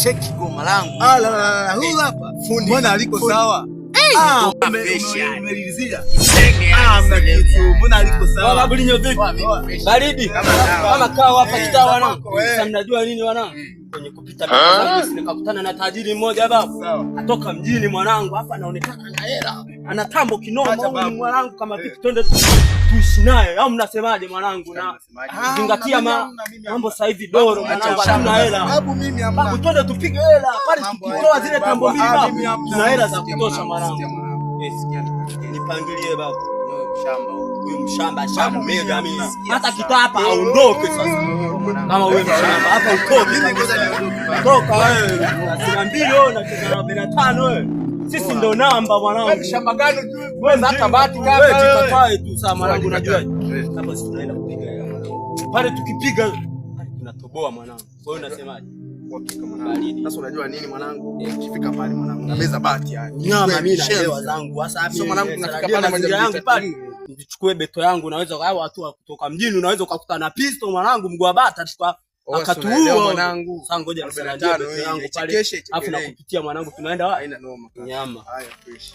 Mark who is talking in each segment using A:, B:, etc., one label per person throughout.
A: cheki goma langu.
B: Huyu hapa. Mbona aliko sawa? Umelizia. Mna kitu. Mbona aliko sawa?
C: Babu linyo vipi? Baridi. Kama kao hapa kitaa wanangu. Sasa mnajua nini wanangu? Kwenye kupita mimi nikakutana na tajiri mmoja babu. Atoka mjini mwanangu, hapa anaonekana ana hela. Ana tambo kinoma mwanangu, kama vipi twende tuishi naye. Au mnasemaje mwanangu? Na zingatia mambo sasa hivi doro mwanangu, hatuna hela.
B: Babu mimi amna.
C: Babu twende tupige hela. Pale tukitoa zile tambo mbili babu. Tuna hela za kutosha mwanangu. Nipangilie babu. Huyu mshamba shamba mega mimi. Hata kitaa hapa aondoke sasa. Kama wewe mshamba hapa utoke. Toka wewe. Sina mbili na cheza na 45 wewe. Sisi ndo namba mwanangu.
B: Shamba gani
C: wewe hata bahati kaka. Wewe jikatae tu sasa mwanangu, unajua. Hapa sisi tunaenda kupiga mwanangu. Pale tukipiga tunatoboa mwanangu. Wewe unasemaje?
B: Hakika mwanangu. Sasa unajua nini mwanangu? Ukifika pale mwanangu na meza bahati yani.
C: Nyama mimi na hewa zangu. Sasa hapo mwanangu tunafika pale mazingira yangu pale. Nichukue beto yangu, naweza hao watu kutoka mjini unaweza ukakutana na pisto mwanangu, mguu wa bata tukwa akatuua mwanangu. Sasa ngoja nisaidie beto yangu pale. Afu nakupitia mwanangu, tunaenda wapi?
B: Haina noma.
C: Nyama.
B: Haya fresh.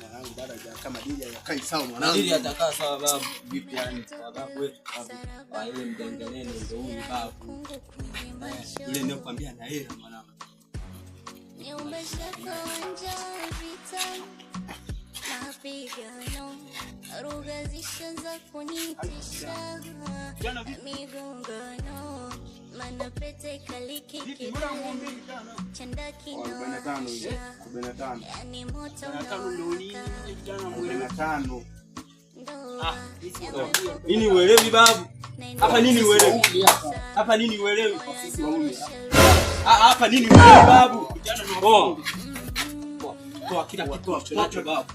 B: Mwanangu dada kama dili yakai sawa mwanangu.
C: Dili atakaa sawa babu. Vipi yani babu wetu babu. Wa ile mdengenene ndio huyu babu. Ile ndio kwambia na hela mwanangu. Nini uelewi babu? Hapa nini uelewi? Hapa nini uelewi? Hapa nini uelewi babu? Toa kila kitu chochote babu.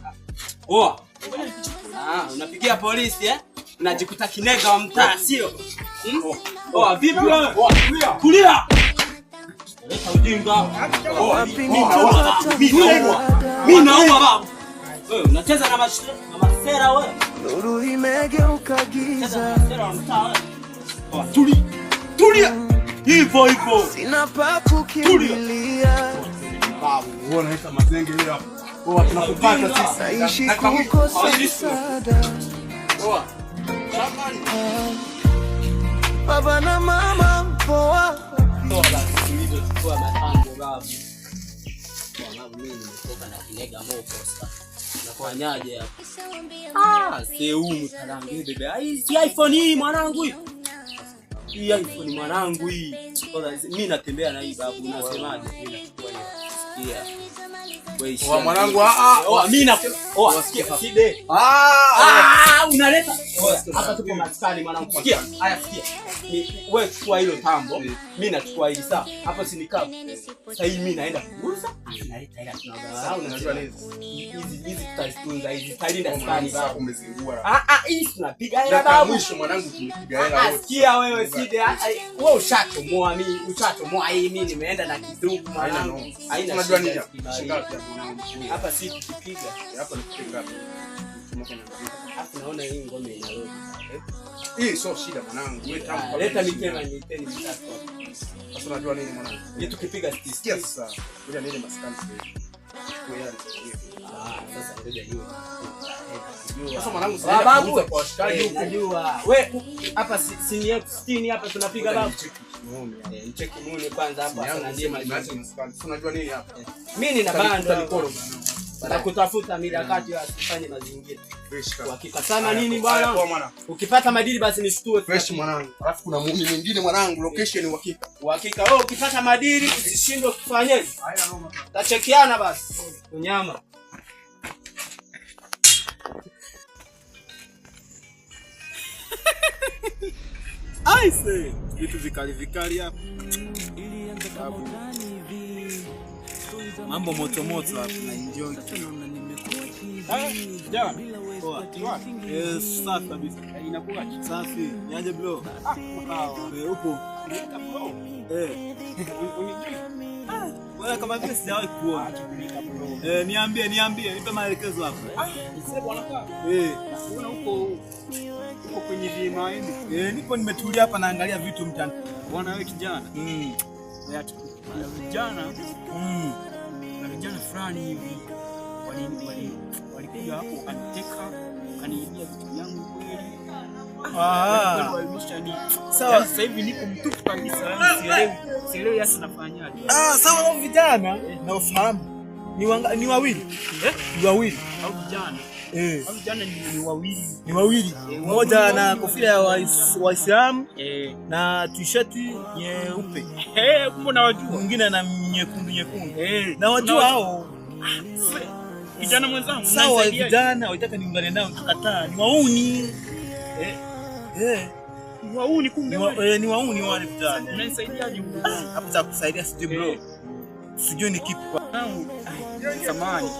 C: Unapigia polisi unajikuta kinega wa mtaa sio? Vipi wewe? Kulia. Leta ujinga. Mimi naua babu. Wewe unacheza na masera wewe.
D: Nuru imegeuka giza.
C: Tulia. Hivyo.
D: Sina pa kukimbilia.
B: Babu, unaona hata mazenge hili hapo. Tunakupata sisi.
D: Naishi kukosa msaada. Baba na mama mpo wapi?
C: Basi nilichukua matango babu. Mimi nimetoka na kinega moko sasa. Nafanyaje hapa? Seumu tarangu bebe. Si iPhone hii mwanangu hii. Hii iPhone mwanangu hii. Mimi natembea na hii babu, unasemaje? Mimi nachukua hii. Wewe
B: mwanangu
C: mimi na sikia side. Unaleta hapa tuko maskani mwanangu. Sikia. Haya sikia. Wewe chukua hilo tambo, mimi nachukua hili saa. Hapo si nikaa. Sasa hii mimi naenda kuuza, naleta hela tunagawa.
B: Unajua nini?
C: Hizi tutazitunza hizi. Talinda skani babu.
B: Umezingua.
C: Hii tunapiga hela babu.
B: Mwisho mwanangu tunapiga hela wote.
C: Sikia wewe side. Wewe ushachomoa mimi, ushachomoa hii mimi nimeenda na kidumu mwanangu.
B: Haina unajua nini?
C: Hapa si tukipiga.
B: Hapa ni kupiga.
C: Hapa naona hii ngome inarudi.
B: Hii sio shida mwanangu. Wewe tamu.
C: Leta mitema niteni mitatu hapa.
B: Sasa unajua nini mwanangu?
C: Ni tukipiga
B: sikia sasa. Ngoja nini maskani sasa.
C: Sasa ngoja niwe.
B: Sasa mwanangu
C: sasa babu kwa shikaji huko. Najua. Wewe hapa si ni 60 hapa tunapiga babu. Mcheki muone kwanza hapa sana ndiye maji.
B: Unajua nini hapa?
C: Mimi nina bando. Kutafuta midakati asifanye mazingira. Hakika sana nini bwana? Ukipata madili basi nishtue
B: fresh mwanangu. Alafu kuna muumini mwingine mwanangu, location ni uhakika.
C: Uhakika wewe ukipata madili usishindwe kufanyaje? Haina noma. Tachekiana basi. Unyama. Aise, vitu vikali hapa. Mambo moto hapa na enjoy. Poa. Safi kabisa. Inakuwa safi. Niaje bro? Upo. Unijui?
A: Wewe kama vile sijawahi kuona. Niambie, nipe maelekezo hapo.
B: Sasa bwana kaa.
A: Unaona huko kwenye vima hivi. Nipo nimetulia hapa naangalia vitu mtandao.
E: Bwana wewe kijana. Na vijana fulani hivi walikuja hapo kaniteka, kaniibia vitu vyangu kweli. Sawa, sasa hivi niko mtupu kabisa, sielewi hasa nafanyaje.
A: Sawa, hao vijana na ufahamu ni wawili. Ni wawili
E: Hao vijana. Hao vijana ni wawili.
A: Ni wawili. Mmoja na kofia ya Waislamu na t-shirt nyeupe.
E: Kumbe nawajua.
A: Mwingine na nyekundu. Na wajua hao.
E: Vijana mwenzangu.
A: Sawa, vijana walitaka niungane nao nikakataa. Ni wauni.
E: Ni wauni kumbe
A: wale. Ni wauni wale vijana.
E: Unanisaidiaje huko?
A: Hapo za kusaidia sijui bro. Sijui ni kipi kwa
E: samani.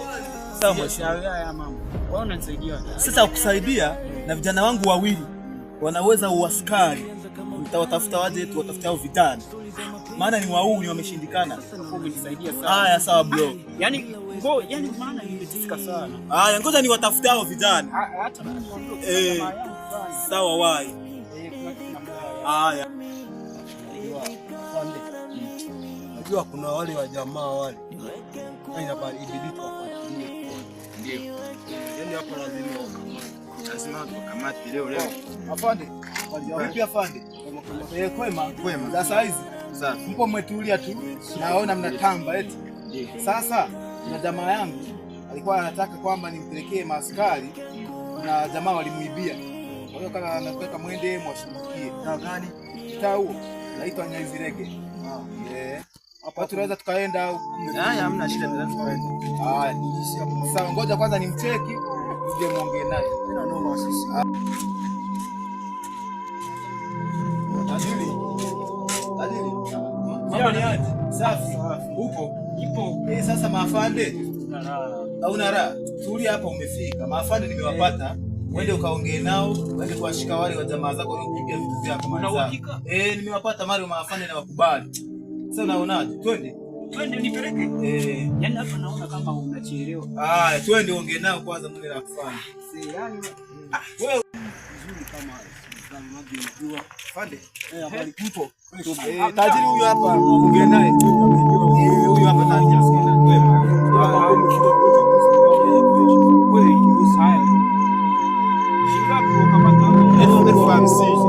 A: Sawa mashaallah
E: ya mama. Kwa unanisaidia.
A: Sasa kusaidia na vijana wangu wawili wanaweza uaskari. Nitawatafuta waje tu watafuta hao vijana. Maana ni wauni wameshindikana.
E: Umenisaidia sana.
A: Haya sawa bro.
E: Yaani maana nimetifika sana.
A: Haya ngoja niwatafuta hao vijana.
E: Hata mimi
A: sawa wai. Haya.
B: Najua kuna wale wa jamaa wale. Inabidi tuwafuatilie. Ndio. Yaani hapo lazima tukamate leo. Afande. Vipi afande? Kwema. Sasa hizi. Sasa mpo mmetulia tu. Naona mnatamba eti. Sasa na jamaa yangu alikuwa anataka kwamba nimpelekee maaskari na jamaa walimuibia. Kwa hiyo kama anataka mwende mwashughulikie. Taa gani? Taa huo naitwa Nyazirege. Hapa tunaweza tukaenda au?
E: Haya hamna shida, tunaweza tukaenda.
B: Haya. Sasa ngoja kwanza nimcheki sije muongee naye. Tena naomba sisi. Tajiri. Mambo ni aje? Safi. Upo? Ipo. Sasa maafande. Hauna raha. Tulia hapa umefika. Maafande nimewapata. Wende ukaongee nao, wende kuwashika wale wa jamaa zako wanaokuibia vitu vyako mwanzo. Nimewapata Mario maafande na wakubali. Sasa unaonaje?
E: Twende nipeleke. Yaani hapa naona kama unachelewa.
B: Haya, twende ongee nao kwanza mimi na kufanya.
E: Yaani
B: wewe nzuri kama unajua. Afande. Habari mpo? Tajiri huyu hapa ongea naye tu. Huyu hapa tajiri sana. Wewe usahaya. Shingapi kama tamu? Elfu hamsini.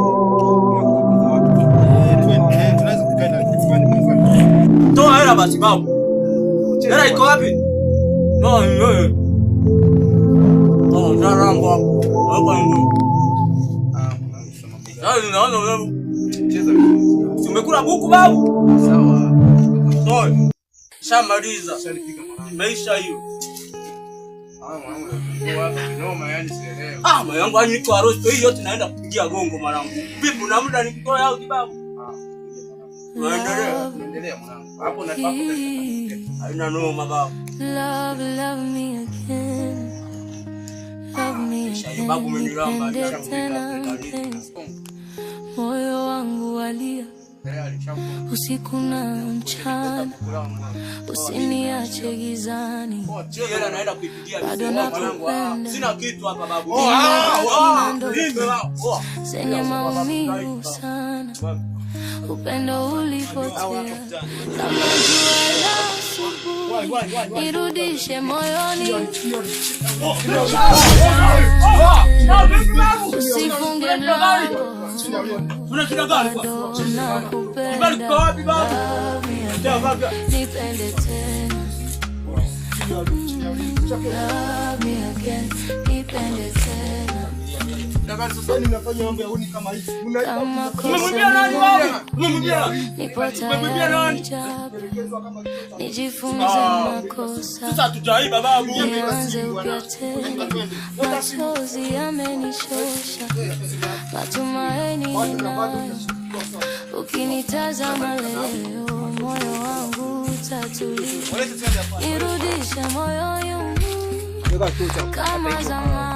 C: Toa hela basi babu. Hela iko wapi? No, ndaramba hapo. Hapo ndio. Naona wewe. Cheza. Umekula buku babu?
B: Sawa.
C: Toa. Shamaliza. Maisha hiyo. Mwanangu niko arosto hii yote naenda kupigia gongo mwanangu. Vipi na muda nikutoa au kibabu? Endelea mwanangu. Hapo na hapo haina noma babu.
F: Love me again. Love me again.
C: Babu umenilamba
F: moyo wangu walia usiku na mchana, usiniache gizani.
C: Hela naenda kuipigia mwanangu. Sina kitu hapa babu.
F: Zenye maumivu sana, upendo ulipotea kama jua la asubuhi, nirudishe moyoni, usifunge mlango. Nakupenda, nipende tena, love me again, nipende tena.
B: Sasa nimefanya mambo ya uni kama hivi.
C: Umemwambia nani babu?
F: Umemwambia nani? Nijifunze makosa.
C: Sasa hatujaiba babu.
F: Nianze upya tena. Machozi yamenishosha, matumaini ninayo. Ukinitazama leo, moyo wangu utatulia. Nirudishe moyo wangu kama zamani.